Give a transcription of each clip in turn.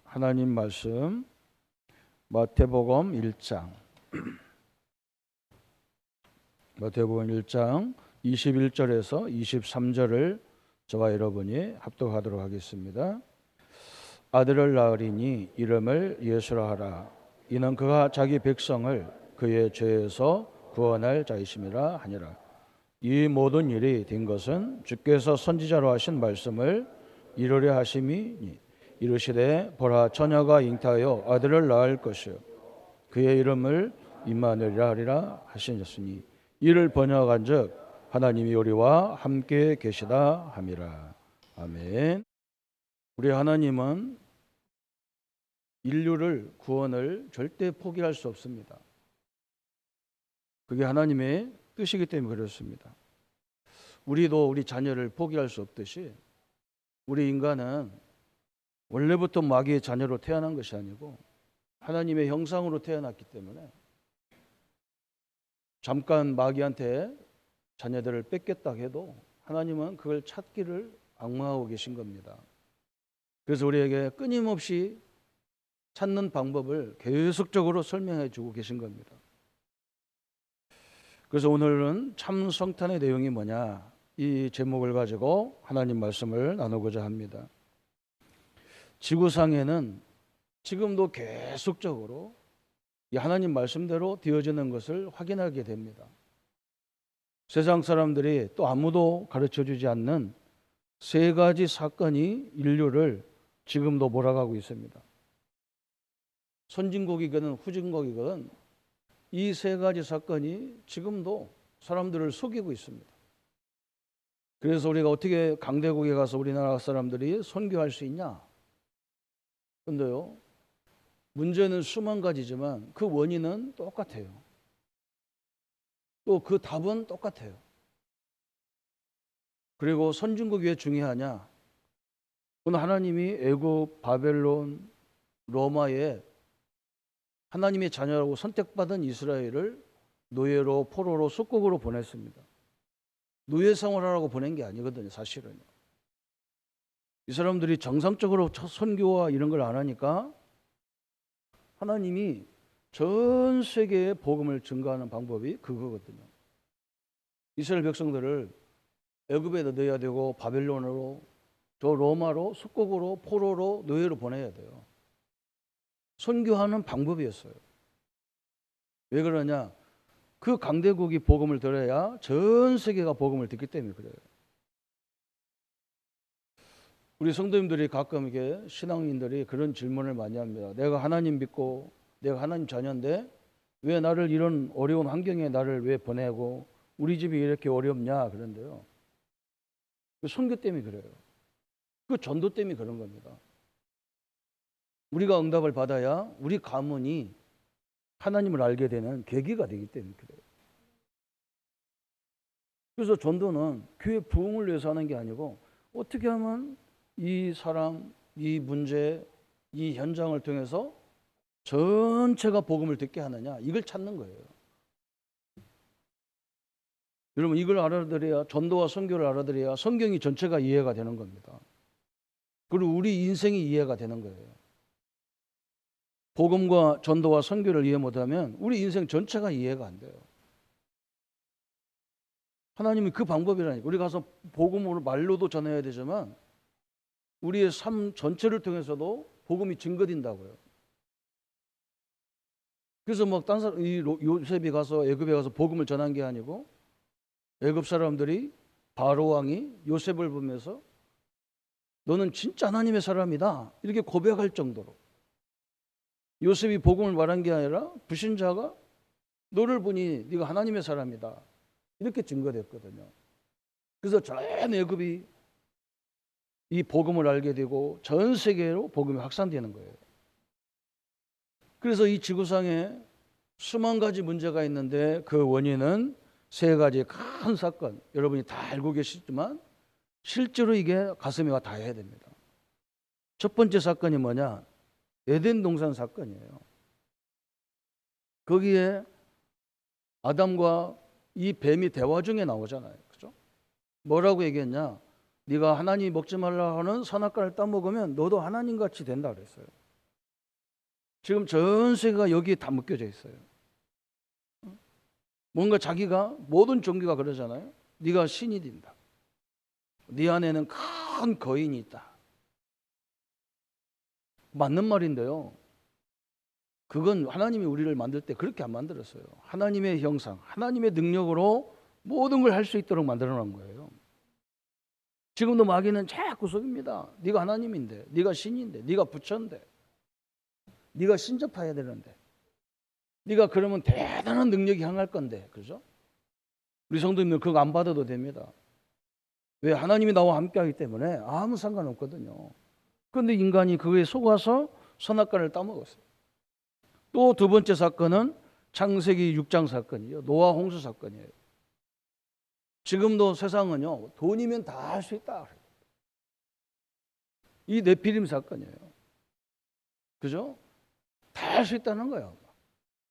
하나님 말씀 마태복음 1장 21절에서 23절을 저와 여러분이 합독하도록 하겠습니다. 아들을 낳으리니 이름을 예수라 하라. 이는 그가 자기 백성을 그의 죄에서 구원할 자이심이라 하니라. 이 모든 일이 된 것은 주께서 선지자로 하신 말씀을 이루려 하심이니 이르시되 보라 처녀가 잉태하여 아들을 낳을 것이요 그의 이름을 임마누엘이라 하리라 하시니 이를 번역한즉 하나님이 우리와 함께 계시다 함이라. 아멘. 우리 하나님은 인류를 구원을 절대 포기할 수 없습니다. 그게 하나님의 뜻이기 때문에 그렇습니다. 우리도 우리 자녀를 포기할 수 없듯이 우리 인간은 원래부터 마귀의 자녀로 태어난 것이 아니고 하나님의 형상으로 태어났기 때문에 잠깐 마귀한테 자녀들을 뺏겼다 해도 하나님은 그걸 찾기를 악망하고 계신 겁니다. 그래서 우리에게 끊임없이 찾는 방법을 계속적으로 설명해 주고 계신 겁니다. 그래서 오늘은 참 성탄의 내용이 뭐냐, 이 제목을 가지고 하나님 말씀을 나누고자 합니다. 지구상에는 지금도 계속적으로 이 하나님 말씀대로 되어지는 것을 확인하게 됩니다. 세상 사람들이 또 아무도 가르쳐주지 않는 세 가지 사건이 인류를 지금도 몰아가고 있습니다. 선진국이거든 후진국이거든 이 세 가지 사건이 지금도 사람들을 속이고 있습니다. 그래서 우리가 어떻게 강대국에 가서 우리나라 사람들이 선교할 수 있냐? 근데요, 문제는 수만 가지지만 그 원인은 똑같아요. 또 그 답은 똑같아요. 그리고 선진국이 왜 중요하냐? 오늘 하나님이 애굽, 바벨론, 로마에 하나님의 자녀라고 선택받은 이스라엘을 노예로, 포로로, 속국으로 보냈습니다. 노예 생활하라고 보낸 게 아니거든요, 사실은요. 이 사람들이 정상적으로 선교와 이런 걸 안 하니까 하나님이 전 세계에 복음을 증거하는 방법이 그거거든요. 이스라엘 백성들을 애굽에도 넣어야 되고 바벨론으로, 저 로마로, 속국으로, 포로로, 노예로 보내야 돼요. 선교하는 방법이었어요. 왜 그러냐? 그 강대국이 복음을 들어야 전 세계가 복음을 듣기 때문에 그래요. 우리 성도님들이 가끔 이게 신앙인들이 그런 질문을 많이 합니다. 내가 하나님 믿고 내가 하나님 자녀인데 왜 나를 이런 어려운 환경에 나를 왜 보내고 우리 집이 이렇게 어렵냐 그런데요. 그 선교 때문에 그래요. 그 전도 때문에 그런 겁니다. 우리가 응답을 받아야 우리 가문이 하나님을 알게 되는 계기가 되기 때문에 그래요. 그래서 전도는 교회 부흥을 위해서 하는 게 아니고 어떻게 하면 이 사람, 이 문제, 이 현장을 통해서 전체가 복음을 듣게 하느냐, 이걸 찾는 거예요. 여러분, 이걸 알아들어야, 전도와 선교를 알아들어야 성경이 전체가 이해가 되는 겁니다. 그리고 우리 인생이 이해가 되는 거예요. 복음과 전도와 선교를 이해 못하면 우리 인생 전체가 이해가 안 돼요. 하나님이 그 방법이라니까. 우리 가서 복음으로 말로도 전해야 되지만 우리의 삶 전체를 통해서도 복음이 증거된다고요. 그래서 막 딴 사람, 이 요셉이 가서 애굽에 가서 복음을 전한 게 아니고 애굽 사람들이 바로 왕이 요셉을 보면서 너는 진짜 하나님의 사람이다 이렇게 고백할 정도로 요셉이 복음을 말한 게 아니라 불신자가 너를 보니 네가 하나님의 사람이다 이렇게 증거됐거든요. 그래서 전 애굽이 이 복음을 알게 되고 전 세계로 복음이 확산되는 거예요. 그래서 이 지구상에 수만 가지 문제가 있는데 그 원인은 세 가지 큰 사건, 여러분이 다 알고 계시지만 실제로 이게 가슴에 와 닿아야 됩니다. 첫 번째 사건이 뭐냐? 에덴 동산 사건이에요. 거기에 아담과 이 뱀이 대화 중에 나오잖아요. 그죠? 뭐라고 얘기했냐? 네가 하나님이 먹지 말라 하는 선악과를 따먹으면 너도 하나님같이 된다 그랬어요. 지금 전 세계가 여기에 다 묶여져 있어요. 뭔가 자기가 모든 종교가 그러잖아요. 네가 신이 된다. 네 안에는 큰 거인이 있다. 맞는 말인데요. 그건 하나님이 우리를 만들 때 그렇게 안 만들었어요. 하나님의 형상, 하나님의 능력으로 모든 걸 할 수 있도록 만들어 놓은 거예요. 지금도 마귀는 자꾸 속입니다. 네가 하나님인데, 네가 신인데, 네가 부처인데, 네가 신접해야 되는데, 네가 그러면 대단한 능력이 향할 건데, 그죠? 우리 성도님들 그거 안 받아도 됩니다. 왜? 하나님이 나와 함께하기 때문에 아무 상관없거든요. 그런데 인간이 그거에 속아서 선악과를 따먹었어요. 또 두 번째 사건은 창세기 6장 사건이에요. 노아 홍수 사건이에요. 지금도 세상은요, 돈이면 다 할 수 있다. 이 네피림 사건이에요. 그죠? 다 할 수 있다는 거예요.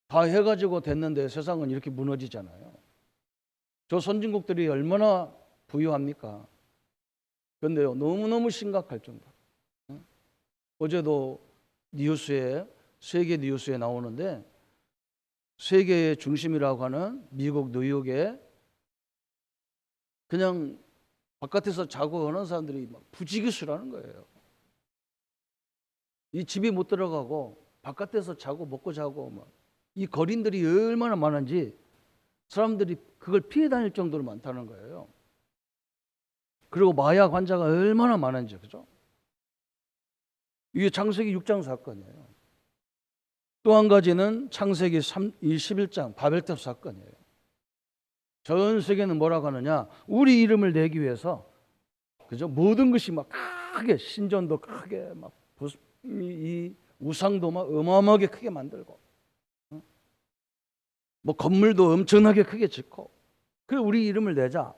다 해가지고 됐는데 세상은 이렇게 무너지잖아요. 저 선진국들이 얼마나 부유합니까? 그런데요, 너무너무 심각할 정도. 어제도 뉴스에, 세계 뉴스에 나오는데, 세계의 중심이라고 하는 미국 뉴욕에 그냥 바깥에서 자고 하는 사람들이 막 부지기수라는 거예요. 이 집에 못 들어가고 바깥에서 자고 먹고 자고 막 이 거린들이 얼마나 많은지 사람들이 그걸 피해 다닐 정도로 많다는 거예요. 그리고 마약 환자가 얼마나 많은지, 그죠? 이게 창세기 6장 사건이에요. 또 한 가지는 창세기 11장 바벨탑 사건이에요. 전 세계는 뭐라고 하느냐? 우리 이름을 내기 위해서, 그죠? 모든 것이 막 크게, 신전도 크게 막 이 우상도 막 어마어마하게 크게 만들고, 뭐 건물도 엄청나게 크게 짓고, 그래 우리 이름을 내자.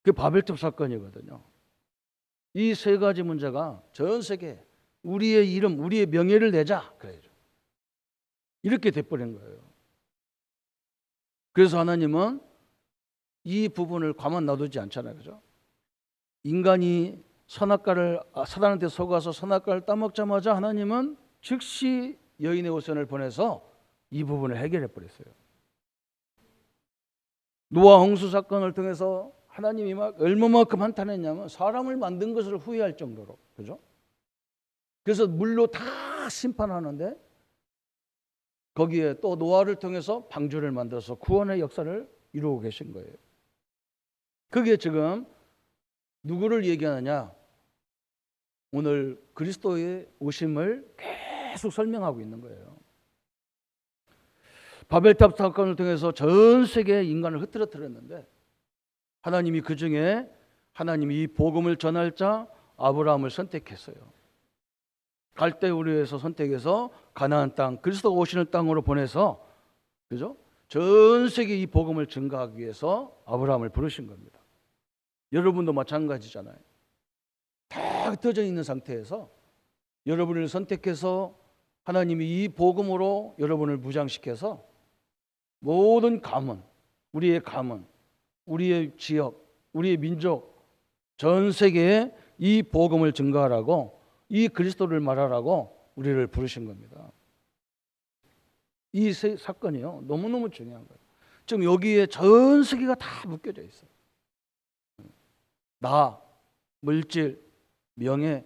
그게 바벨탑 사건이거든요. 이 세 가지 문제가 전 세계 우리의 이름, 우리의 명예를 내자. 그래야죠. 이렇게 돼버린 거예요. 그래서 하나님은 이 부분을 가만 놔두지 않잖아요. 그죠? 인간이 사단한테 속아서 선악과를 따먹자마자 하나님은 즉시 여인의 후손을 보내서 이 부분을 해결해 버렸어요. 노아 홍수 사건을 통해서 하나님이 막 얼마만큼 한탄했냐면 사람을 만든 것을 후회할 정도로, 그죠? 그래서 물로 다 심판하는데 거기에 또 노아를 통해서 방주를 만들어서 구원의 역사를 이루고 계신 거예요. 그게 지금 누구를 얘기하느냐? 오늘 그리스도의 오심을 계속 설명하고 있는 거예요. 바벨탑 사건을 통해서 전 세계의 인간을 흐트러뜨렸는데 하나님이 그 중에 하나님이 이 복음을 전할 자 아브라함을 선택했어요. 갈대우르에서 선택해서 가나안 땅, 그리스도가 오시는 땅으로 보내서, 그죠? 전 세계 이 복음을 증가하기 위해서 아브라함을 부르신 겁니다. 여러분도 마찬가지잖아요. 다 흩어져 있는 상태에서 여러분을 선택해서 하나님이 이 복음으로 여러분을 무장시켜서 모든 가문, 우리의 가문, 우리의 지역, 우리의 민족, 전 세계에 이 복음을 증가하라고, 이 그리스도를 말하라고 우리를 부르신 겁니다. 이 사건이요, 너무너무 중요한 거예요. 지금 여기에 전 세계가 다 묶여져 있어요. 나, 물질, 명예.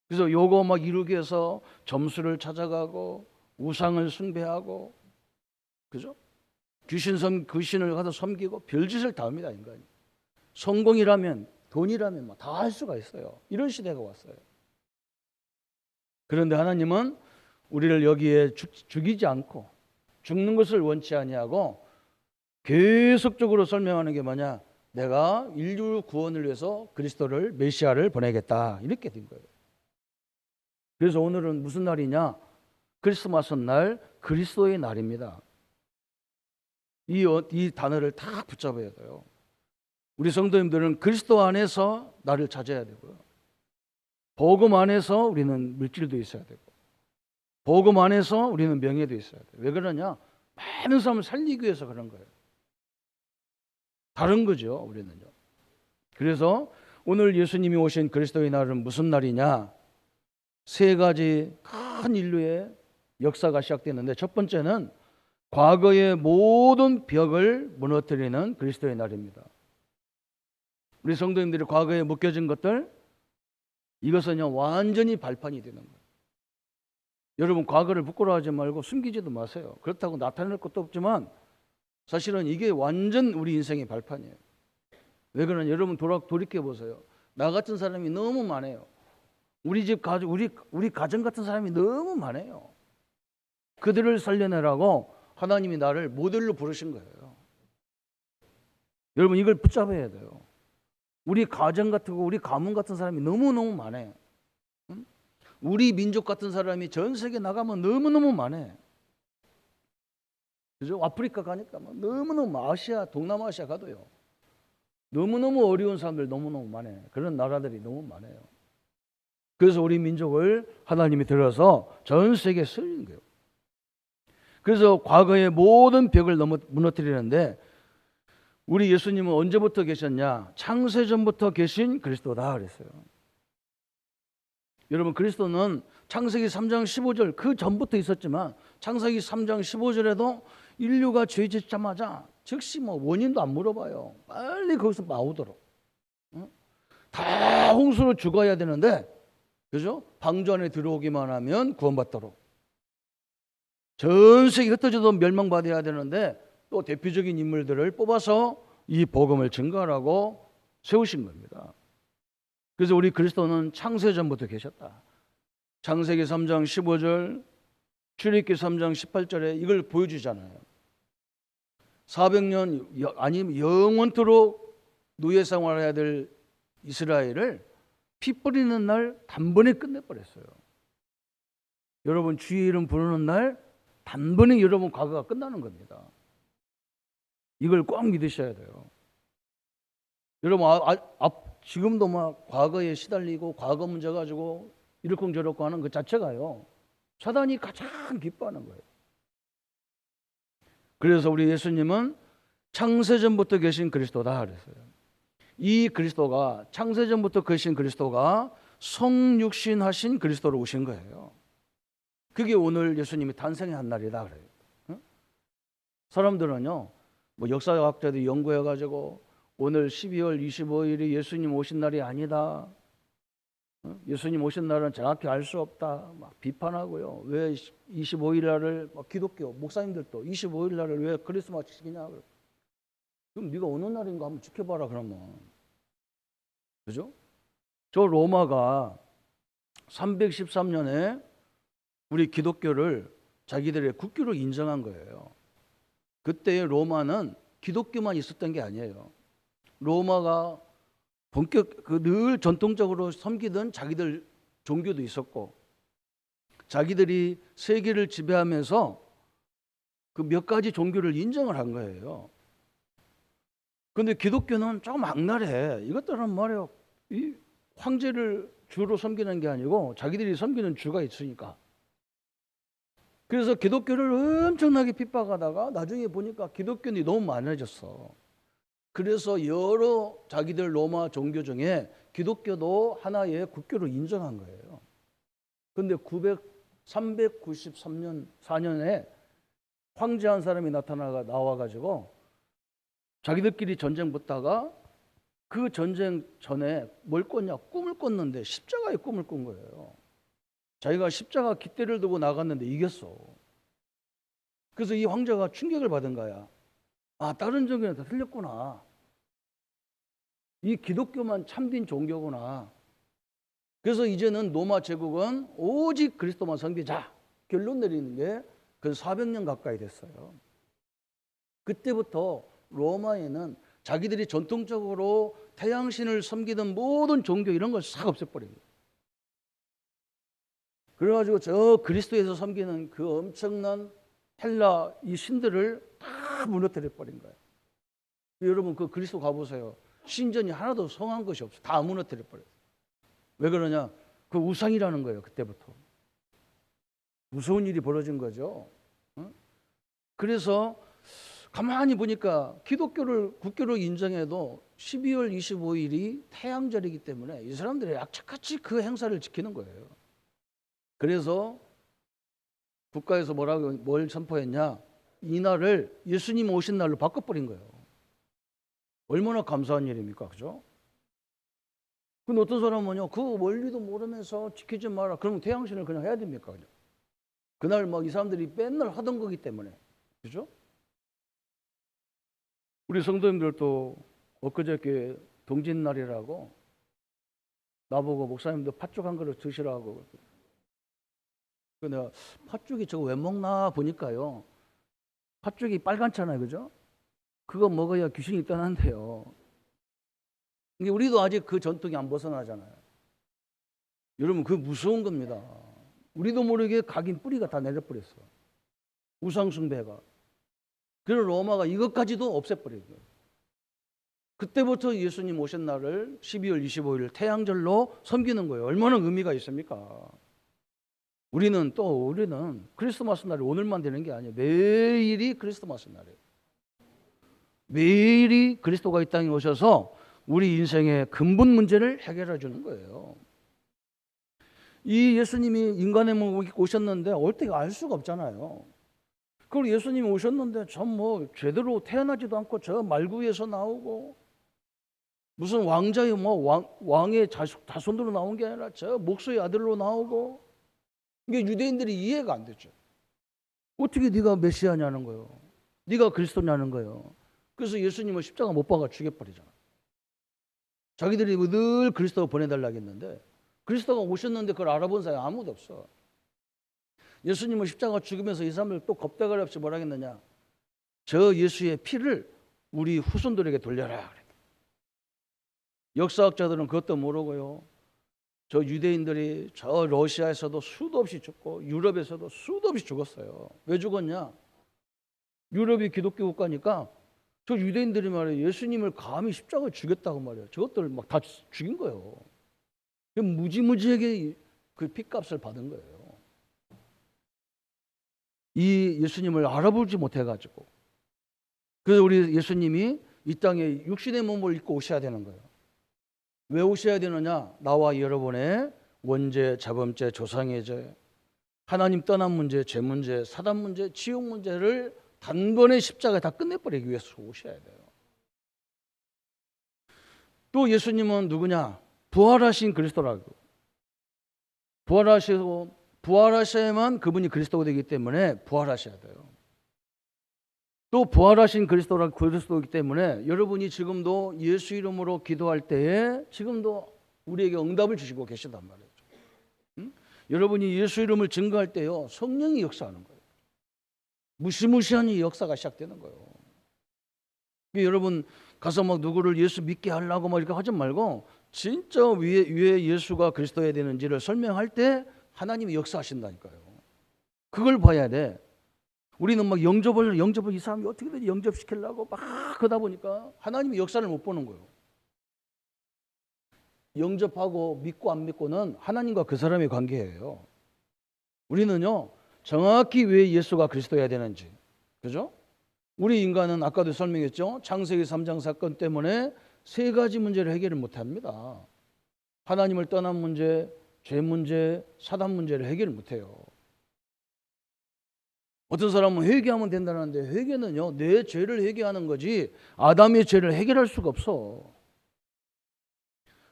그래서 요거 막 이루기 위해서 점수를 찾아가고 우상을 숭배하고, 그죠? 귀신을 가서 섬기고 별짓을 다 합니다, 인간이. 성공이라면, 돈이라면 다 할 수가 있어요. 이런 시대가 왔어요. 그런데 하나님은 우리를 여기에 죽이지 않고 죽는 것을 원치 아니하고 계속적으로 설명하는 게 뭐냐? 내가 인류 구원을 위해서 그리스도를, 메시아를 보내겠다. 이렇게 된 거예요. 그래서 오늘은 무슨 날이냐? 크리스마스 날, 그리스도의 날입니다. 이 단어를 다 붙잡아야 돼요. 우리 성도님들은 그리스도 안에서 나를 찾아야 되고요. 복음 안에서 우리는 물질도 있어야 되고, 복음 안에서 우리는 명예도 있어야 돼요. 왜 그러냐? 많은 사람을 살리기 위해서 그런 거예요. 다른 거죠, 우리는요. 그래서 오늘 예수님이 오신 그리스도의 날은 무슨 날이냐? 세 가지 큰 인류의 역사가 시작되는데, 첫 번째는 과거의 모든 벽을 무너뜨리는 그리스도의 날입니다. 우리 성도님들이 과거에 묶여진 것들, 이것은 완전히 발판이 되는 거예요. 여러분, 과거를 부끄러워하지 말고 숨기지도 마세요. 그렇다고 나타낼 것도 없지만 사실은 이게 완전 우리 인생의 발판이에요. 왜 그러냐? 여러분 돌이켜 보세요. 나 같은 사람이 너무 많아요. 우리 집 가족, 우리 가정 같은 사람이 너무 많아요. 그들을 살려내라고 하나님이 나를 모델로 부르신 거예요. 여러분, 이걸 붙잡아야 돼요. 우리 가정 같은 거, 우리 가문 같은 사람이 너무너무 많아요. 응? 우리 민족 같은 사람이 전 세계 나가면 너무너무 많아요. 그죠? 아프리카 가니까 너무너무, 아시아, 동남아시아 가도요. 너무너무 어려운 사람들 너무너무 많아요. 그런 나라들이 너무 많아요. 그래서 우리 민족을 하나님이 들어서 전 세계에 쓰는 거예요. 그래서 과거의 모든 벽을 무너뜨리는데, 우리 예수님은 언제부터 계셨냐? 창세전부터 계신 그리스도다 그랬어요. 여러분, 그리스도는 창세기 3장 15절 그 전부터 있었지만, 창세기 3장 15절에도 인류가 죄 짓자마자 즉시 원인도 안 물어봐요. 빨리 거기서 나오도록. 다 홍수로 죽어야 되는데, 그죠? 방주 안에 들어오기만 하면 구원받도록. 전 세계 흩어져도 멸망받아야 되는데 또 대표적인 인물들을 뽑아서 이 복음을 증거하라고 세우신 겁니다. 그래서 우리 그리스도는 창세전부터 계셨다. 창세기 3장 15절, 출애굽기 3장 18절에 이걸 보여주잖아요. 400년 아니면 영원토록 노예 생활해야 될 이스라엘을 피 뿌리는 날 단번에 끝내버렸어요. 여러분, 주의 이름 부르는 날 단번에 여러분 과거가 끝나는 겁니다. 이걸 꼭 믿으셔야 돼요. 여러분, 지금도 막 과거에 시달리고 과거 문제 가지고 이러쿵저러쿵 하는 그 자체가요, 사단이 가장 기뻐하는 거예요. 그래서 우리 예수님은 창세전부터 계신 그리스도다 그랬어요. 이 그리스도가, 창세전부터 계신 그리스도가 성육신하신 그리스도로 오신 거예요. 그게 오늘 예수님이 탄생한 날이다 그래요. 사람들은요, 역사학자들이 연구해가지고 오늘 12월 25일이 예수님 오신 날이 아니다, 예수님 오신 날은 정확히 알 수 없다, 막 비판하고요. 왜 25일 날을, 기독교 목사님들도 25일 날을 왜 크리스마스 지키냐. 그럼 네가 어느 날인가 한번 지켜봐라 그러면. 그죠? 저 로마가 313년에 우리 기독교를 자기들의 국교로 인정한 거예요. 그때 로마는 기독교만 있었던 게 아니에요. 로마가 늘 전통적으로 섬기던 자기들 종교도 있었고, 자기들이 세계를 지배하면서 그 몇 가지 종교를 인정을 한 거예요. 그런데 기독교는 조금 악랄해. 이것들은 말이에요, 이 황제를 주로 섬기는 게 아니고 자기들이 섬기는 주가 있으니까. 그래서 기독교를 엄청나게 핍박하다가 나중에 보니까 기독교인이 너무 많아졌어. 그래서 여러 자기들 로마 종교 중에 기독교도 하나의 국교로 인정한 거예요. 그런데 393년 4년에 황제 한 사람이 나와가지고 자기들끼리 전쟁 붙다가 그 전쟁 전에 뭘 꿨냐? 꿈을 꿨는데 십자가의 꿈을 꾼 거예요. 자기가 십자가 깃대를 두고 나갔는데 이겼어. 그래서 이 황제가 충격을 받은 거야. 아, 다른 종교는 다 틀렸구나. 이 기독교만 참된 종교구나. 그래서 이제는 로마 제국은 오직 그리스도만 섬기자 결론 내리는 게 그 400년 가까이 됐어요. 그때부터 로마에는 자기들이 전통적으로 태양신을 섬기던 모든 종교 이런 걸 싹 없애버린 거예요. 그래가지고 저 그리스도에서 섬기는 그 엄청난 헬라 이 신들을 다 무너뜨려 버린 거예요. 여러분, 그 그리스도 가보세요. 신전이 하나도 성한 것이 없어요. 다 무너뜨려 버려요. 왜 그러냐? 그 우상이라는 거예요. 그때부터 무서운 일이 벌어진 거죠. 그래서 가만히 보니까 기독교를 국교로 인정해도 12월 25일이 태양절이기 때문에 이 사람들이 악착같이 그 행사를 지키는 거예요. 그래서 국가에서 뭘 선포했냐? 이날을 예수님 오신 날로 바꿔버린 거예요. 얼마나 감사한 일입니까? 그죠? 근데 어떤 사람은요, 그 원리도 모르면서 지키지 마라. 그러면 태양신을 그냥 해야 됩니까? 그냥? 그날 막 이 사람들이 맨날 하던 거기 때문에. 그죠? 우리 성도님들도 엊그저께 동짓날이라고 나보고 목사님도 팥죽 한 그릇 드시라고. 근데 팥죽이 저거 왜 먹나 보니까요. 팥죽이 빨갛잖아요. 그죠? 그거 먹어야 귀신이 떠난대요. 이게 우리도 아직 그 전통이 안 벗어나잖아요. 여러분, 그게 무서운 겁니다. 우리도 모르게 각인 뿌리가 다 내려버렸어. 우상숭배가. 그래서 로마가 이것까지도 없애버린 거예요. 그때부터 예수님 오신 날을 12월 25일 태양절로 섬기는 거예요. 얼마나 의미가 있습니까? 우리는 크리스마스 날이 오늘만 되는 게 아니에요. 매일이 크리스마스 날이에요. 매일이 그리스도가 이 땅에 오셔서 우리 인생의 근본 문제를 해결해 주는 거예요. 이 예수님이 인간의 몸을 오셨는데 어떻게 알 수가 없잖아요. 그리고 예수님이 오셨는데 전 뭐 제대로 태어나지도 않고 저 말구에서 나오고 무슨 왕자의 왕의 자손으로 나온 게 아니라 저 목소의 아들로 나오고 이게 유대인들이 이해가 안 되죠. 어떻게 네가 메시아냐는 거예요. 네가 그리스도냐는 거예요. 그래서 예수님을 십자가 못 박아 죽여버리잖아. 자기들이 늘 그리스도 보내달라고 했는데 그리스도가 오셨는데 그걸 알아본 사람이 아무도 없어. 예수님을 십자가 죽으면서 이 사람들 또 겁대가리 없이 뭐라 했느냐? 저 예수의 피를 우리 후손들에게 돌려라. 역사학자들은 그것도 모르고요. 저 유대인들이 저 러시아에서도 수도 없이 죽고 유럽에서도 수도 없이 죽었어요. 왜 죽었냐? 유럽이 기독교 국가니까 저 유대인들이 말이에요. 예수님을 감히 십자가에 죽였다고 말이에요. 저것들 막 다 죽인 거예요. 무지무지하게 그 핏값을 받은 거예요. 이 예수님을 알아보지 못해가지고. 그래서 우리 예수님이 이 땅에 육신의 몸을 입고 오셔야 되는 거예요. 왜 오셔야 되느냐? 나와 여러분의 원죄, 자범죄, 조상의 죄, 하나님 떠난 문제, 죄 문제, 사단 문제, 지옥 문제를 단번에 십자가에 다 끝내버리기 위해서 오셔야 돼요. 또 예수님은 누구냐? 부활하신 그리스도라고. 부활하셔야만 그분이 그리스도가 되기 때문에 부활하셔야 돼요. 또 부활하신 그리스도이기 때문에 여러분이 지금도 예수 이름으로 기도할 때에 지금도 우리에게 응답을 주시고 계시단 말이에요. 응? 여러분이 예수 이름을 증거할 때요, 성령이 역사하는 거예요. 무시무시한 이 역사가 시작되는 거예요. 여러분 가서 막 누구를 예수 믿게 하려고 막 이렇게 하지 말고 진짜 왜 예수가 그리스도여야 되는지를 설명할 때 하나님이 역사하신다니까요. 그걸 봐야 돼. 우리는 막 영접을 이 사람이 어떻게든 영접시키려고 막 그러다 보니까 하나님이 역사를 못 보는 거예요. 영접하고 믿고 안 믿고는 하나님과 그 사람의 관계예요. 우리는요, 정확히 왜 예수가 그리스도여야 되는지, 그죠? 우리 인간은 아까도 설명했죠. 창세기 3장 사건 때문에 세 가지 문제를 해결을 못 합니다. 하나님을 떠난 문제, 죄 문제, 사단 문제를 해결을 못 해요. 어떤 사람은 회개하면 된다는데 회개는요, 내 죄를 회개하는 거지 아담의 죄를 해결할 수가 없어.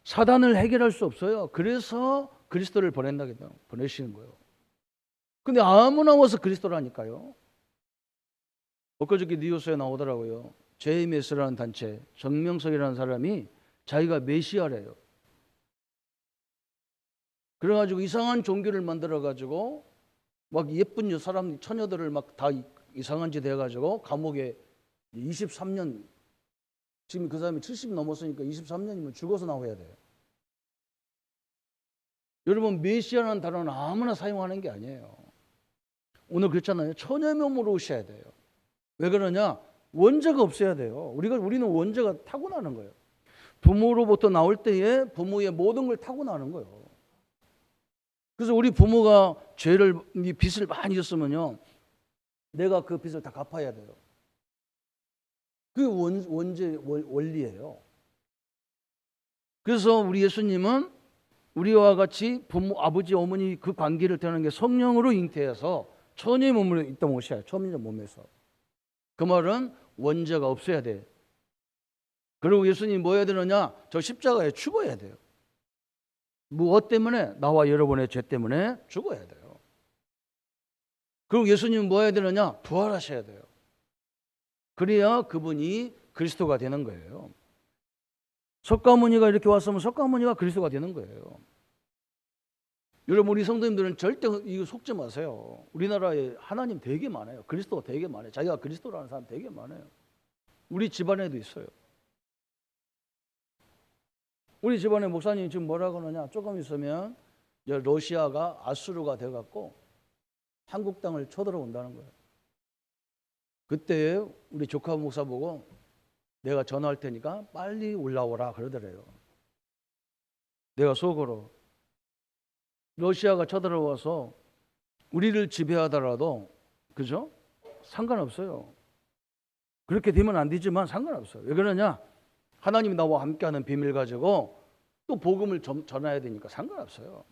사단을 해결할 수 없어요. 그래서 그리스도를 보내시는 거예요. 근데 아무나 와서 그리스도라니까요. 엊그저께 뉴스에 나오더라고요. JMS라는 단체, 정명석이라는 사람이 자기가 메시아래요. 그래가지고 이상한 종교를 만들어가지고 막 예쁜 사람, 처녀들을 막 다 이상한 짓 해가지고 감옥에 23년, 지금 그 사람이 70 넘었으니까 23년이면 죽어서 나와야 돼요. 여러분, 메시아라는 단어는 아무나 사용하는 게 아니에요. 오늘 그랬잖아요. 처녀 몸으로 오셔야 돼요. 왜 그러냐? 원죄가 없어야 돼요. 우리는 원죄가 타고나는 거예요. 부모로부터 나올 때에 부모의 모든 걸 타고나는 거예요. 그래서 우리 부모가 빚을 많이 졌으면요, 내가 그 빚을 다 갚아야 돼요. 그게 원리예요. 그래서 우리 예수님은 우리와 같이 부모, 아버지, 어머니 그 관계를 되는 게 성령으로 잉태해서 처녀의 몸으로 있던 옷이야. 처녀의 몸에서. 그 말은 원죄가 없어야 돼. 그리고 예수님이 뭐 해야 되느냐? 저 십자가에 죽어야 돼요. 무엇 때문에? 나와 여러분의 죄 때문에 죽어야 돼요. 그리고 예수님은 뭐 해야 되느냐? 부활하셔야 돼요. 그래야 그분이 그리스도가 되는 거예요. 석가모니가 이렇게 왔으면 석가모니가 그리스도가 되는 거예요. 여러분, 우리 성도님들은 절대 이거 속지 마세요. 우리나라에 하나님 되게 많아요. 그리스도가 되게 많아요. 자기가 그리스도라는 사람 되게 많아요. 우리 집안에도 있어요. 우리 집안에 목사님이 지금 뭐라고 하느냐? 조금 있으면 러시아가 아수르가 돼갖고 한국 땅을 쳐들어온다는 거예요. 그때 우리 조카 목사 보고 내가 전화할 테니까 빨리 올라오라 그러더래요. 내가 속으로 러시아가 쳐들어와서 우리를 지배하더라도, 그죠? 상관없어요. 그렇게 되면 안 되지만 상관없어요. 왜 그러냐? 하나님이 나와 함께하는 비밀 가지고 또 복음을 전해야 되니까 상관없어요.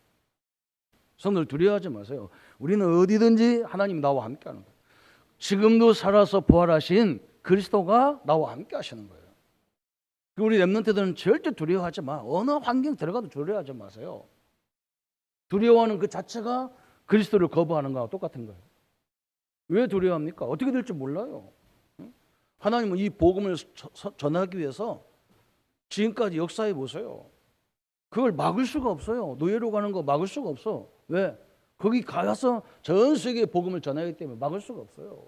성도들 두려워하지 마세요. 우리는 어디든지 하나님이 나와 함께하는 거예요. 지금도 살아서 부활하신 그리스도가 나와 함께 하시는 거예요. 우리 렘넌트들은 절대 두려워하지 마. 어느 환경 들어가도 두려워하지 마세요. 두려워하는 그 자체가 그리스도를 거부하는 거와 똑같은 거예요. 왜 두려워합니까? 어떻게 될지 몰라요. 하나님은 이 복음을 전하기 위해서 지금까지 역사해 보세요. 그걸 막을 수가 없어요. 노예로 가는 거 막을 수가 없어. 왜? 거기 가서 전 세계에 복음을 전하기 때문에 막을 수가 없어요.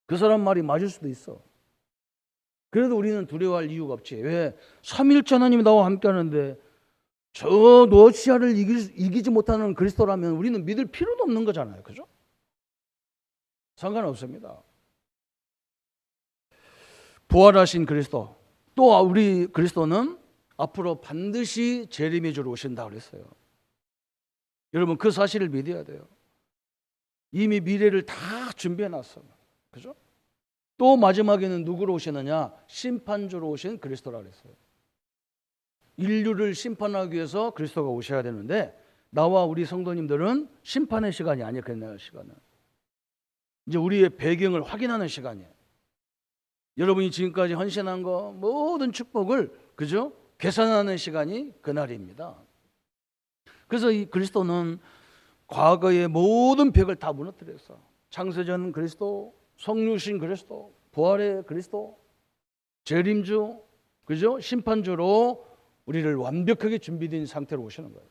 그 사람 말이 맞을 수도 있어. 그래도 우리는 두려워할 이유가 없지. 왜? 삼위일체 하나님이 나와 함께 하는데 저 러시아를 이기지 못하는 그리스도라면 우리는 믿을 필요도 없는 거잖아요. 그죠? 상관없습니다. 부활하신 그리스도, 또 우리 그리스도는 앞으로 반드시 재림의 주로 오신다고 그랬어요. 여러분, 그 사실을 믿어야 돼요. 이미 미래를 다 준비해 놨어. 그죠? 또 마지막에는 누구로 오시느냐? 심판주로 오신 그리스도라 그랬어요. 인류를 심판하기 위해서 그리스도가 오셔야 되는데, 나와 우리 성도님들은 심판의 시간이 아니에요. 그날 시간은 이제 우리의 배경을 확인하는 시간이에요. 여러분이 지금까지 헌신한 거 모든 축복을, 그죠? 계산하는 시간이 그날입니다. 그래서 이 그리스도는 과거의 모든 벽을 다 무너뜨렸어. 창세전 그리스도, 성육신 그리스도, 부활의 그리스도, 재림주, 그죠? 심판주로 우리를 완벽하게 준비된 상태로 오시는 거예요.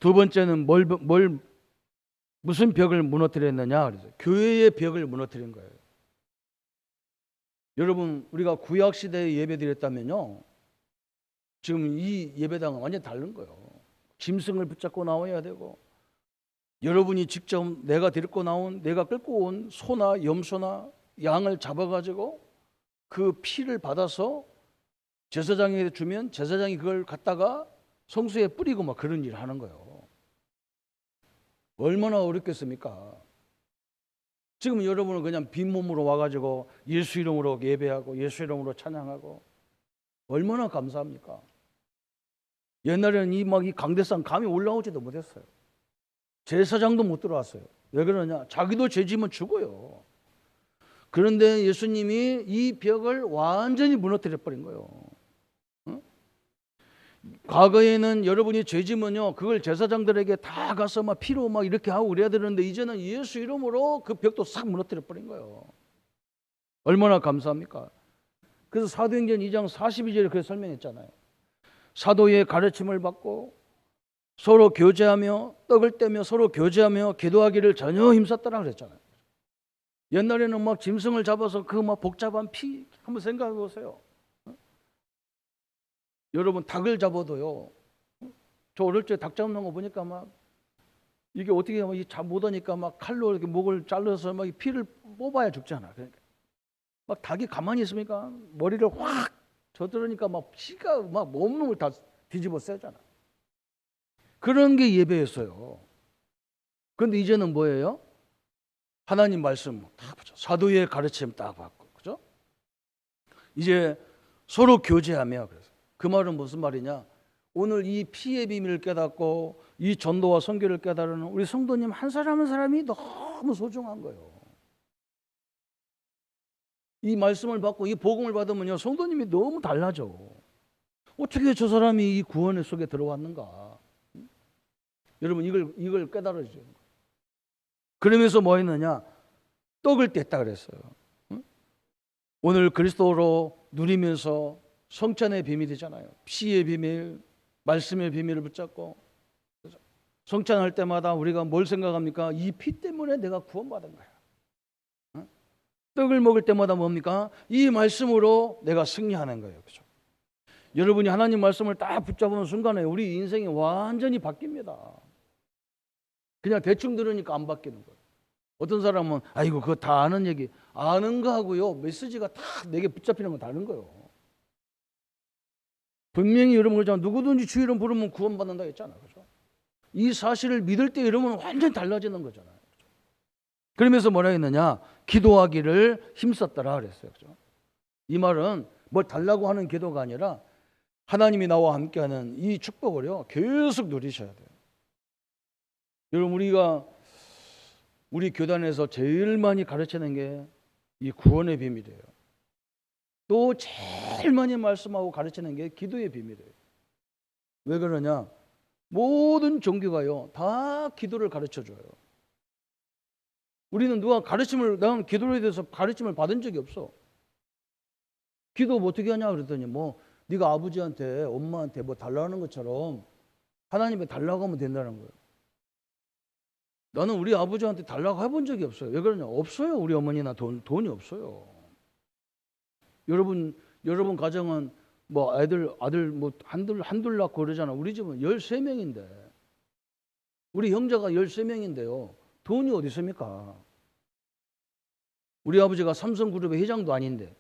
두 번째는 무슨 벽을 무너뜨렸느냐? 그래서 교회의 벽을 무너뜨린 거예요. 여러분, 우리가 구약 시대에 예배드렸다면요, 지금 이 예배당은 완전히 다른 거예요. 짐승을 붙잡고 나와야 되고, 여러분이 직접 내가 데리고 나온, 내가 끌고 온 소나 염소나 양을 잡아가지고 그 피를 받아서 제사장에게 주면 제사장이 그걸 갖다가 성수에 뿌리고 막 그런 일을 하는 거예요. 얼마나 어렵겠습니까? 지금 여러분은 그냥 빈몸으로 와가지고 예수 이름으로 예배하고 예수 이름으로 찬양하고 얼마나 감사합니까? 옛날에는 이 강대상 감이 올라오지도 못했어요. 제사장도 못 들어왔어요. 왜 그러냐? 자기도 죄지면 죽어요. 그런데 예수님이 이 벽을 완전히 무너뜨려 버린 거예요. 응? 과거에는 여러분이 죄지면요, 그걸 제사장들에게 다 가서 막 피로 막 이렇게 하고 그래야 되는데, 이제는 예수 이름으로 그 벽도 싹 무너뜨려 버린 거예요. 얼마나 감사합니까? 그래서 사도행전 2장 42절에 그렇게 설명했잖아요. 사도의 가르침을 받고 서로 교제하며 떡을 떼며 서로 교제하며 기도하기를 전혀 힘썼더라 그랬잖아요. 옛날에는 막 짐승을 잡아서 그 막 복잡한 피 한번 생각해 보세요. 여러분, 닭을 잡아도요, 저 어릴 때 닭 잡는 거 보니까 막 이게 어떻게 못하니까 막 칼로 이렇게 목을 잘라서 막 피를 뽑아야 죽잖아. 그러니까 막 닭이 가만히 있으니까 머리를 확 저들으니까 막 피가 막 몸을 다 뒤집어 쓰잖아. 그런 게 예배였어요. 그런데 이제는 뭐예요? 하나님 말씀 딱 보죠. 사도의 가르침 딱 받고, 그죠? 이제 서로 교제하며. 그래서 그 말은 무슨 말이냐? 오늘 이 피의 비밀을 깨닫고 이 전도와 선교를 깨달은 우리 성도님 한 사람 한 사람이 너무 소중한 거예요. 이 말씀을 받고 이 복음을 받으면요, 성도님이 너무 달라져. 어떻게 저 사람이 이 구원 속에 들어왔는가? 여러분 이걸 깨달아줘야 돼요. 그러면서 뭐 했느냐? 떡을 뗐다 그랬어요. 오늘 그리스도로 누리면서 성찬의 비밀이잖아요. 피의 비밀, 말씀의 비밀을 붙잡고 성찬할 때마다 우리가 뭘 생각합니까? 이 피 때문에 내가 구원받은 거야. 떡을 먹을 때마다 뭡니까? 이 말씀으로 내가 승리하는 거예요. 그렇죠? 여러분이 하나님 말씀을 딱 붙잡은 순간에 우리 인생이 완전히 바뀝니다. 그냥 대충 들으니까 안 바뀌는 거예요. 어떤 사람은 아이고 그거 다 아는 얘기, 아는 거하고요 메시지가 다 내게 붙잡히는 건 다른 거예요. 분명히 여러분 그러잖아요. 누구든지 주 이름 부르면 구원받는다 했잖아요. 그렇죠? 이 사실을 믿을 때 이러면 완전히 달라지는 거잖아요. 그렇죠? 그러면서 뭐라 했느냐? 기도하기를 힘썼더라 그랬어요. 그렇죠? 이 말은 뭘 달라고 하는 기도가 아니라 하나님이 나와 함께하는 이 축복을요 계속 누리셔야 돼요. 여러분 우리 교단에서 제일 많이 가르치는 게 이 구원의 비밀이에요. 또 제일 많이 말씀하고 가르치는 게 기도의 비밀이에요. 왜 그러냐? 모든 종교가요 다 기도를 가르쳐줘요. 우리는 난 기도에 대해서 가르침을 받은 적이 없어. 기도 뭐 어떻게 하냐 그랬더니 뭐 네가 아버지한테 엄마한테 뭐 달라는 것처럼 하나님께 달라고 하면 된다는 거예요. 나는 우리 아버지한테 달라고 해본 적이 없어요. 왜 그러냐? 없어요. 우리 어머니나 돈이 없어요. 여러분 가정은 뭐 아들 뭐 한둘 낳고 그러잖아. 우리 집은 13명인데 우리 형제가 13명인데요. 돈이 어디 있습니까? 우리 아버지가 삼성그룹의 회장도 아닌데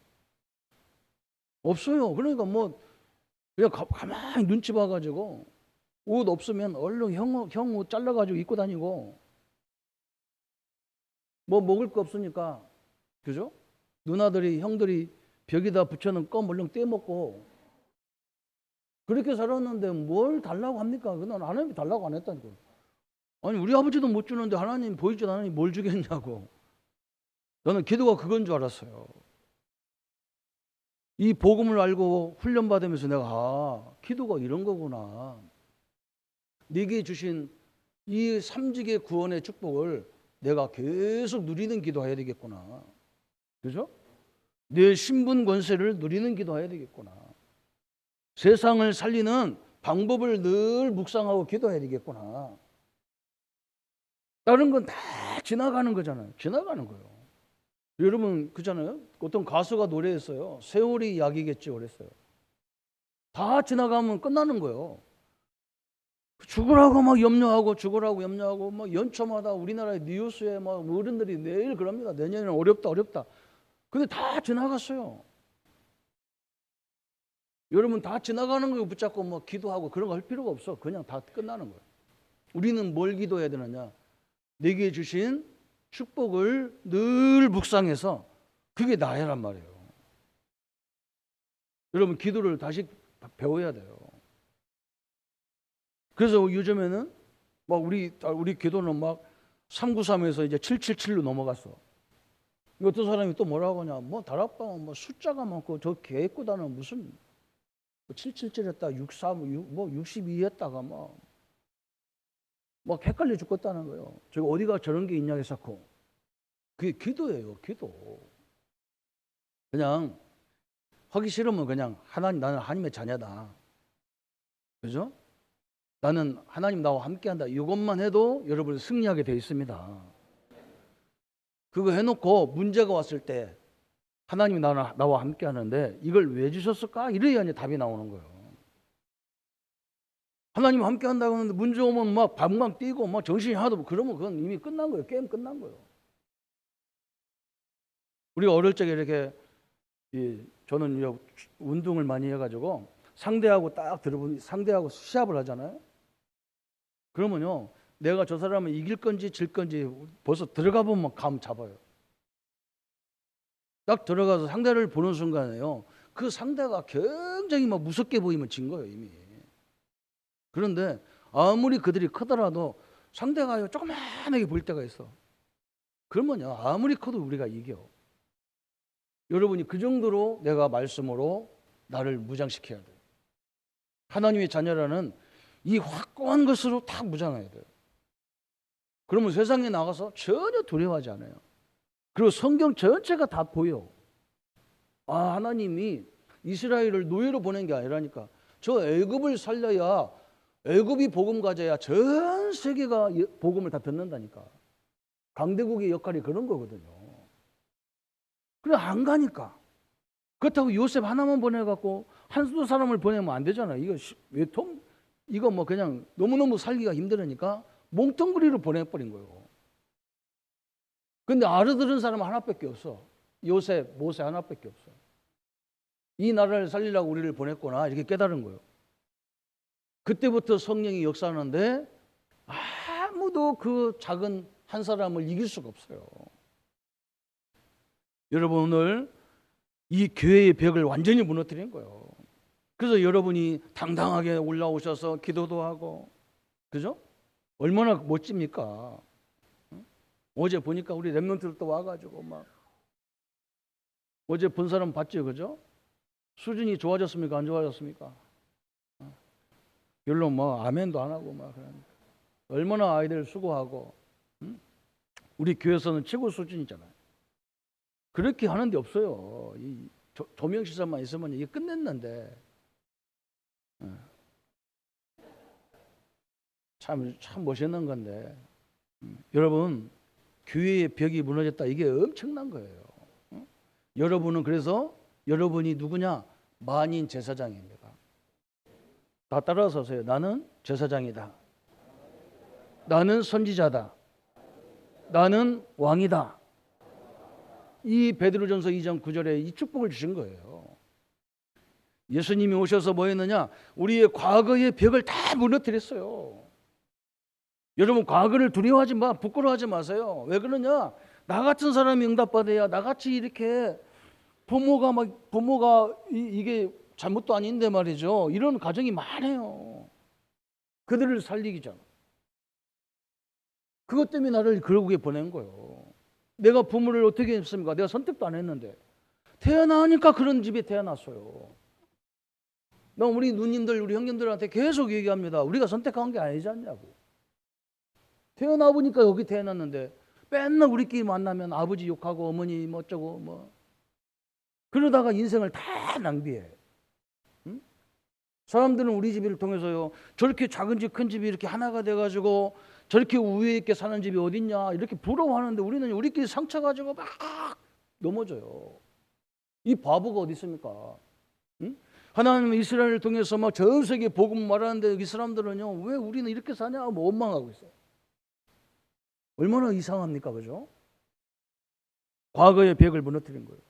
없어요. 그러니까 뭐 그냥 가만히 눈치 봐가지고 옷 없으면 얼른 형 옷 잘라가지고 입고 다니고 뭐 먹을 거 없으니까 그죠? 누나들이 형들이 벽에다 붙여놓은 껌 얼른 떼먹고 그렇게 살았는데 뭘 달라고 합니까? 그건 하나님이 달라고 안 했다니까. 아니 우리 아버지도 못 주는데 하나님 보이지도 않으니 뭘 주겠냐고. 저는 기도가 그건 줄 알았어요. 이 복음을 알고 훈련받으면서 내가 기도가 이런 거구나. 네게 주신 이 삼직의 구원의 축복을 내가 계속 누리는 기도해야 되겠구나. 그죠? 내 신분 권세를 누리는 기도해야 되겠구나. 세상을 살리는 방법을 늘 묵상하고 기도해야 되겠구나. 다른 건 다 지나가는 거잖아요. 지나가는 거예요. 여러분 그잖아요. 어떤 가수가 노래했어요. 세월이 약이겠죠 그랬어요. 다 지나가면 끝나는 거예요. 죽으라고 막 염려하고 막 연초마다 우리나라의 뉴스에 막 어른들이 매일 그럽니다. 내년에는 어렵다. 근데 다 지나갔어요. 여러분 다 지나가는 거 붙잡고 뭐 기도하고 그런 거 할 필요가 없어. 그냥 다 끝나는 거예요. 우리는 뭘 기도해야 되느냐? 내게 주신 축복을 늘 묵상해서 그게 나야란 말이에요. 여러분 기도를 다시 배워야 돼요. 그래서 요즘에는 막 우리 기도는 막 393에서 이제 777로 넘어갔어. 어떤 사람이 또 뭐라고 하냐? 뭐 다락방 뭐 숫자가 많고 저 계획보다는 무슨 777했다, 63, 뭐 62했다가 막 헷갈려 죽겠다는 거예요. 저기 어디가 저런 게 있냐 해서 그게 기도예요. 기도. 그냥 하기 싫으면 그냥 나는 하나님의 자녀다. 그죠? 나는 하나님 나와 함께한다. 이것만 해도 여러분 승리하게 돼 있습니다. 그거 해놓고 문제가 왔을 때 하나님이 나와 함께하는데 이걸 왜 주셨을까? 이래야 이제 답이 나오는 거예요. 하나님 함께한다고 하는데 문제 오면 막 방방 뛰고 막 정신이 하나도 없고 그러면 그건 이미 끝난 거예요. 게임 끝난 거예요. 우리가 어릴 적에 이렇게 저는 운동을 많이 해가지고 상대하고 시합을 하잖아요. 그러면요 내가 저 사람을 이길 건지 질 건지 벌써 들어가 보면 감 잡아요. 딱 들어가서 상대를 보는 순간에요 그 상대가 굉장히 막 무섭게 보이면 진 거예요, 이미. 그런데 아무리 그들이 크더라도 상대가 조그만하게 보일 때가 있어. 그러면요, 아무리 커도 우리가 이겨. 여러분이 그 정도로 내가 말씀으로 나를 무장시켜야 돼요. 하나님의 자녀라는 이 확고한 것으로 딱 무장해야 돼요. 그러면 세상에 나가서 전혀 두려워하지 않아요. 그리고 성경 전체가 다 보여. 아, 하나님이 이스라엘을 노예로 보낸 게 아니라니까. 저 애굽을 살려야, 애굽이 복음 가져야 전 세계가 복음을 다 듣는다니까. 강대국의 역할이 그런 거거든요. 그래 안 가니까. 그렇다고 요셉 하나만 보내갖고 한두 사람을 보내면 안 되잖아요. 이거 뭐 그냥 너무너무 살기가 힘들으니까 몽텅구리로 보내버린 거예요. 근데 알아들은 사람은 하나밖에 없어. 요셉, 모세 하나밖에 없어. 이 나라를 살리려고 우리를 보냈구나 이렇게 깨달은 거예요. 그때부터 성령이 역사하는데 아무도 그 작은 한 사람을 이길 수가 없어요. 여러분 오늘 이 교회의 벽을 완전히 무너뜨린 거예요. 그래서 여러분이 당당하게 올라오셔서 기도도 하고, 그죠? 얼마나 멋집니까? 어제 보니까 우리 랩런트들 또 와가지고 막 어제 본 사람 봤죠, 그죠? 수준이 좋아졌습니까? 안 좋아졌습니까? 별로 뭐 아멘도 안 하고 막 그러니까 얼마나 아이들 수고하고, 우리 교회에서는 최고 수준이잖아요. 그렇게 하는 데 없어요. 이 조명 시설만 있으면 이게 끝냈는데 참 멋있는 건데 여러분 교회의 벽이 무너졌다 이게 엄청난 거예요. 여러분은 그래서 여러분이 누구냐? 만인 제사장입니다. 다 따라서 하세요. 나는 제사장이다. 나는 선지자다. 나는 왕이다. 이 베드로전서 2장 9절에 이 축복을 주신 거예요. 예수님이 오셔서 뭐 했느냐? 우리의 과거의 벽을 다 무너뜨렸어요. 여러분 과거를 두려워하지 마, 부끄러워하지 마세요. 왜 그러냐? 나 같은 사람이 응답받아야, 나같이 이렇게 부모가 이게 잘못도 아닌데 말이죠. 이런 가정이 많아요. 그들을 살리기 전. 그것 때문에 나를 그러고에 보낸 거예요. 내가 부모를 어떻게 했습니까? 내가 선택도 안 했는데. 태어나니까 그런 집에 태어났어요. 나 우리 누님들, 우리 형님들한테 계속 얘기합니다. 우리가 선택한 게 아니지 않냐고. 태어나 보니까 여기 태어났는데 맨날 우리끼리 만나면 아버지 욕하고 어머니 뭐 어쩌고 뭐 그러다가 인생을 다 낭비해. 응? 사람들은 우리 집을 통해서요, 저렇게 작은 집 큰 집이 이렇게 하나가 돼가지고 저렇게 우애 있게 사는 집이 어딨냐 이렇게 부러워하는데 우리는 우리끼리 상처 가지고 막 넘어져요. 이 바보가 어디 있습니까? 응? 하나님은 이스라엘을 통해서 막 전 세계 복음 말하는데 이 사람들은요, 왜 우리는 이렇게 사냐 뭐 원망하고 있어요. 얼마나 이상합니까, 그죠? 과거의 벽을 무너뜨린 거예요.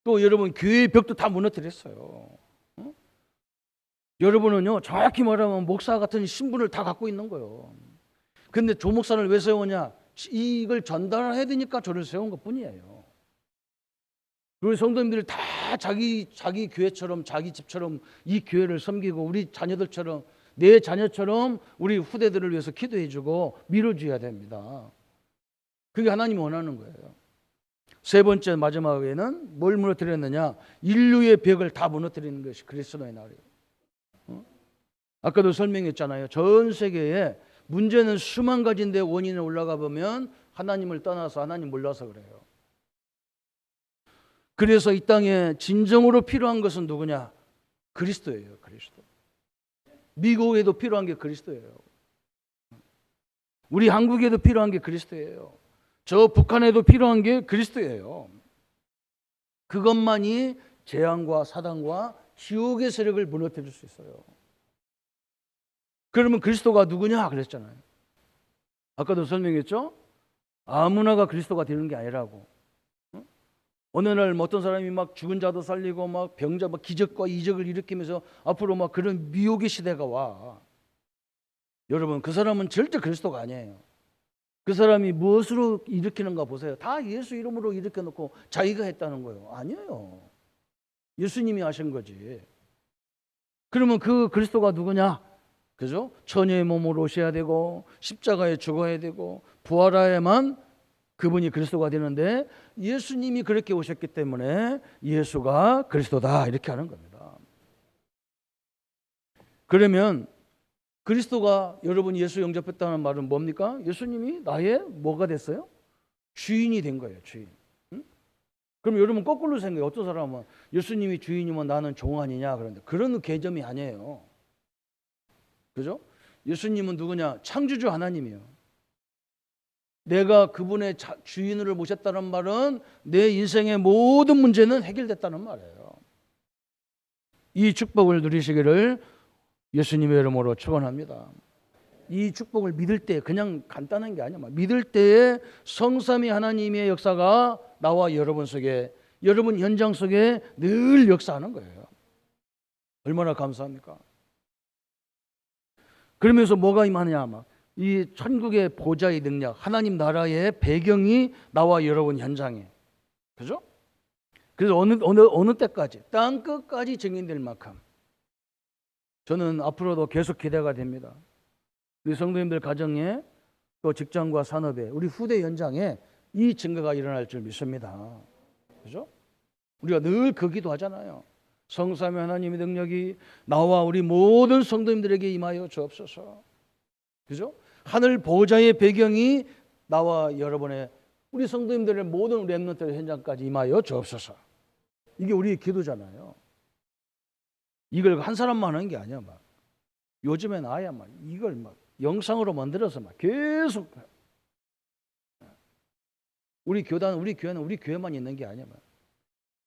또 여러분 교회의 벽도 다 무너뜨렸어요. 응? 여러분은요 정확히 말하면 목사 같은 신분을 다 갖고 있는 거예요. 근데 조목사를 왜 세우냐? 이걸 전달해야 되니까 저를 세운 것뿐이에요. 그리고 성도님들이 다 자기 교회처럼 자기 집처럼 이 교회를 섬기고 우리 자녀들처럼 내 자녀처럼 우리 후대들을 위해서 기도해주고 밀어줘야 됩니다. 그게 하나님이 원하는 거예요. 세 번째 마지막에는 뭘 무너뜨렸느냐? 인류의 벽을 다 무너뜨리는 것이 그리스도의 날이에요. 아까도 설명했잖아요. 전 세계에 문제는 수만 가지인데 원인에 올라가 보면 하나님을 떠나서 하나님 몰라서 그래요. 그래서 이 땅에 진정으로 필요한 것은 누구냐? 그리스도예요. 그리스도. 미국에도 필요한 게 그리스도예요. 우리 한국에도 필요한 게 그리스도예요. 저 북한에도 필요한 게 그리스도예요. 그것만이 재앙과 사단과 지옥의 세력을 무너뜨릴 수 있어요. 그러면 그리스도가 누구냐 그랬잖아요. 아까도 설명했죠? 아무나가 그리스도가 되는 게 아니라고. 어느 날 어떤 사람이 막 죽은 자도 살리고 막 병자 막 기적과 이적을 일으키면서 앞으로 막 그런 미혹의 시대가 와. 여러분 그 사람은 절대 그리스도가 아니에요. 그 사람이 무엇으로 일으키는가 보세요. 다 예수 이름으로 일으켜 놓고 자기가 했다는 거예요. 아니에요. 예수님이 하신 거지. 그러면 그 그리스도가 누구냐? 그죠? 처녀의 몸으로 오셔야 되고 십자가에 죽어야 되고 부활하야만 그분이 그리스도가 되는데, 예수님이 그렇게 오셨기 때문에 예수가 그리스도다 이렇게 하는 겁니다. 그러면 그리스도가, 여러분 예수 영접했다는 말은 뭡니까? 예수님이 나의 뭐가 됐어요? 주인이 된 거예요. 주인. 응? 그럼 여러분 거꾸로 생각해요. 어떤 사람은 예수님이 주인이면 나는 종 아니냐 그런데, 그런 개념이 아니에요. 그죠? 예수님은 누구냐? 창조주 하나님이에요. 내가 그분의 주인으로 모셨다는 말은 내 인생의 모든 문제는 해결됐다는 말이에요. 이 축복을 누리시기를 예수님의 이름으로 축원합니다. 이 축복을 믿을 때 그냥 간단한 게 아니야. 믿을 때에 성삼위 하나님의 역사가 나와 여러분 속에, 여러분 현장 속에 늘 역사하는 거예요. 얼마나 감사합니까? 그러면서 뭐가 임하냐? 이 천국의 보좌의 능력, 하나님 나라의 배경이 나와 여러분 현장에, 그죠? 그래서 어느 때까지, 땅 끝까지 증인될 만큼 저는 앞으로도 계속 기대가 됩니다. 우리 성도님들 가정에, 또 직장과 산업에, 우리 후대 현장에 이 증거가 일어날 줄 믿습니다. 그죠? 우리가 늘 그 기도하잖아요. 성삼위 하나님의 능력이 나와 우리 모든 성도님들에게 임하여 주옵소서. 그죠? 하늘 보좌의 배경이 나와 여러분의, 우리 성도님들의 모든 렘넌트 현장까지 임하여 주옵소서. 이게 우리의 기도잖아요. 이걸 한 사람만 하는 게 아니야. 요즘엔 아예 이걸 영상으로 만들어서 계속, 우리 교회는 우리 교회만 있는 게 아니야.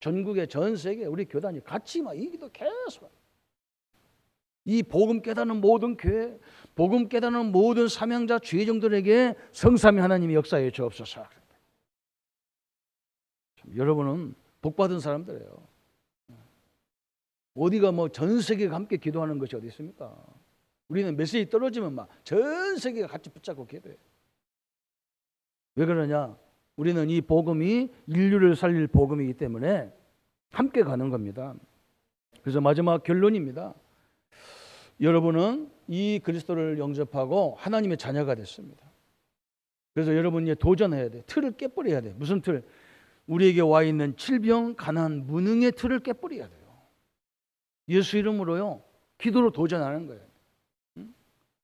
전국의 전 세계 우리 교단이 같이 이 기도 계속, 이 복음 깨닫는 모든 교회, 복음 깨닫는 모든 사명자 주의종들에게 성삼위 하나님이 역사해 주옵소서. 여러분은 복받은 사람들이에요. 어디가 전 세계가 함께 기도하는 것이 어디 있습니까? 우리는 메시지 떨어지면 전 세계가 같이 붙잡고 기도해요. 왜 그러냐? 우리는 이 복음이 인류를 살릴 복음이기 때문에 함께 가는 겁니다. 그래서 마지막 결론입니다. 여러분은 이 그리스도를 영접하고 하나님의 자녀가 됐습니다. 그래서 여러분이 도전해야 돼. 틀을 깨버려야 돼. 무슨 틀? 우리에게 와 있는 질병, 가난, 무능의 틀을 깨버려야 돼요. 예수 이름으로요, 기도로 도전하는 거예요.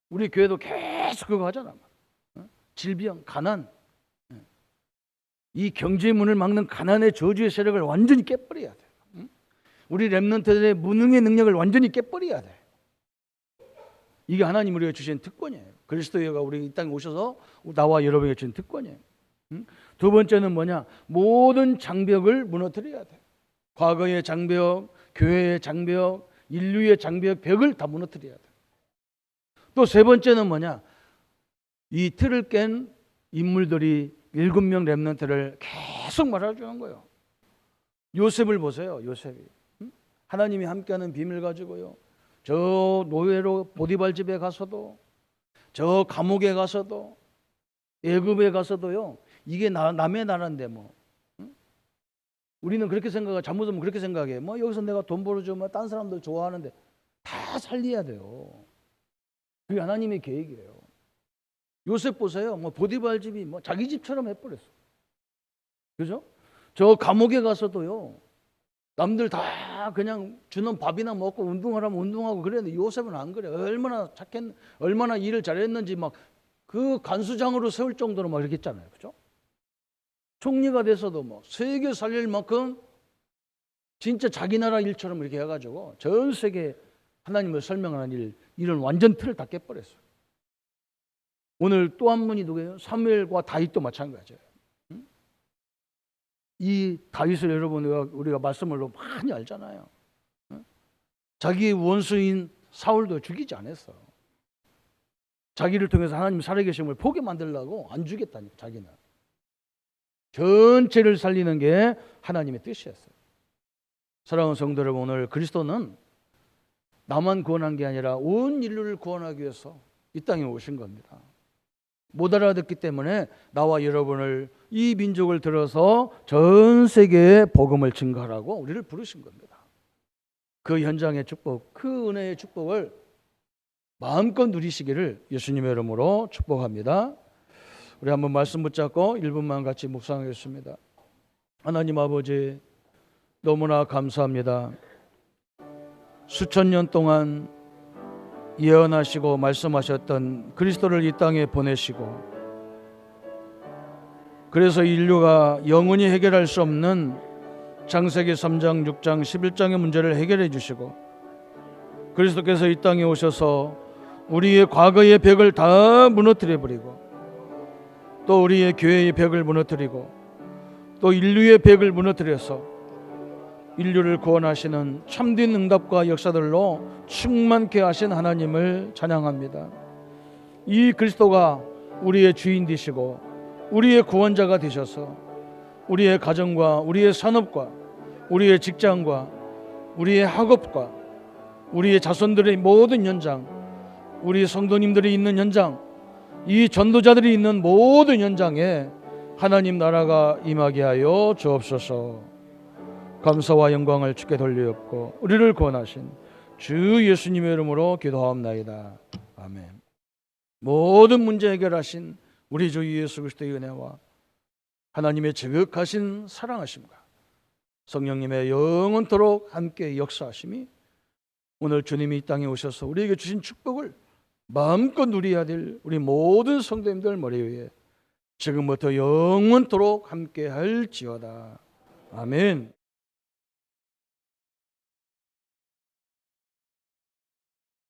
우리 교회도 계속 그거 하잖아. 질병, 가난, 이 경제의 문을 막는 가난의 저주의 세력을 완전히 깨버려야 돼. 우리 렘넌트들의 무능의 능력을 완전히 깨버려야 돼. 이게 하나님 우리가 주신 특권이에요. 그리스도가 우리 이 땅에 오셔서 나와 여러분에게 주신 특권이에요. 두 번째는 뭐냐? 모든 장벽을 무너뜨려야 돼. 과거의 장벽, 교회의 장벽, 인류의 장벽, 벽을 다 무너뜨려야 돼. 또 세 번째는 뭐냐? 이 틀을 깬 인물들이 7명 렘넌트를 계속 말해주는 거예요. 요셉을 보세요. 요셉이 하나님이 함께하는 비밀 가지고요, 저 노예로 보디발 집에 가서도, 저 감옥에 가서도, 애굽에 가서도요, 이게 남의 나라인데 우리는 그렇게 생각하고, 잘못하면 그렇게 생각해. 여기서 내가 돈 벌어주면 딴 사람들 좋아하는데 다 살려야 돼요. 그게 하나님의 계획이에요. 요셉 보세요. 보디발 집이 자기 집처럼 해버렸어. 그죠? 저 감옥에 가서도요, 남들 다 그냥 주는 밥이나 먹고 운동하라면 운동하고 그랬는데 요셉은 안 그래. 얼마나 착했, 얼마나 일을 잘했는지 그 간수장으로 세울 정도로 이렇게 했잖아요. 그죠? 총리가 돼서도 세계 살릴 만큼 진짜 자기 나라 일처럼 이렇게 해가지고 전 세계 하나님을 설명하는 이런 완전 틀을 다 깨버렸어요. 오늘 또 한 분이 누구예요? 사무엘과 다윗도 마찬가지예요. 이 다윗을 여러분 우리가 말씀으로 많이 알잖아요. 자기의 원수인 사울도 죽이지 않았어. 자기를 통해서 하나님 살아계심을 보게 만들려고 안 죽였다니까. 자기는 전체를 살리는 게 하나님의 뜻이었어요. 사랑하는 성도 여러분, 오늘 그리스도는 나만 구원한 게 아니라 온 인류를 구원하기 위해서 이 땅에 오신 겁니다. 못 알아듣기 때문에 나와 여러분을, 이 민족을 들어서 전 세계에 복음을 증거하라고 우리를 부르신 겁니다. 그 현장의 축복, 그 은혜의 축복을 마음껏 누리시기를 예수님의 이름으로 축복합니다. 우리 한번 말씀 붙잡고 1분만 같이 묵상하겠습니다. 하나님 아버지, 너무나 감사합니다. 수천 년 동안 예언하시고 말씀하셨던 그리스도를 이 땅에 보내시고, 그래서 인류가 영원히 해결할 수 없는 창세기 3장, 6장, 11장의 문제를 해결해 주시고, 그리스도께서 이 땅에 오셔서 우리의 과거의 벽을 다 무너뜨려 버리고, 또 우리의 교회의 벽을 무너뜨리고, 또 인류의 벽을 무너뜨려서 인류를 구원하시는 참된 응답과 역사들로 충만케 하신 하나님을 찬양합니다. 이 그리스도가 우리의 주인 되시고 우리의 구원자가 되셔서 우리의 가정과 우리의 산업과 우리의 직장과 우리의 학업과 우리의 자손들의 모든 현장, 우리 성도님들이 있는 현장, 이 전도자들이 있는 모든 현장에 하나님 나라가 임하게 하여 주옵소서. 감사와 영광을 주께 돌리옵고 우리를 구원하신 주 예수님의 이름으로 기도하옵나이다. 아멘. 모든 문제 해결하신 우리 주 예수 그리스도의 은혜와 하나님의 지극하신 사랑하심과 성령님의 영원토록 함께 역사하심이 오늘 주님이 이 땅에 오셔서 우리에게 주신 축복을 마음껏 누려야 될 우리 모든 성도님들 머리 위에 지금부터 영원토록 함께 할지어다. 아멘.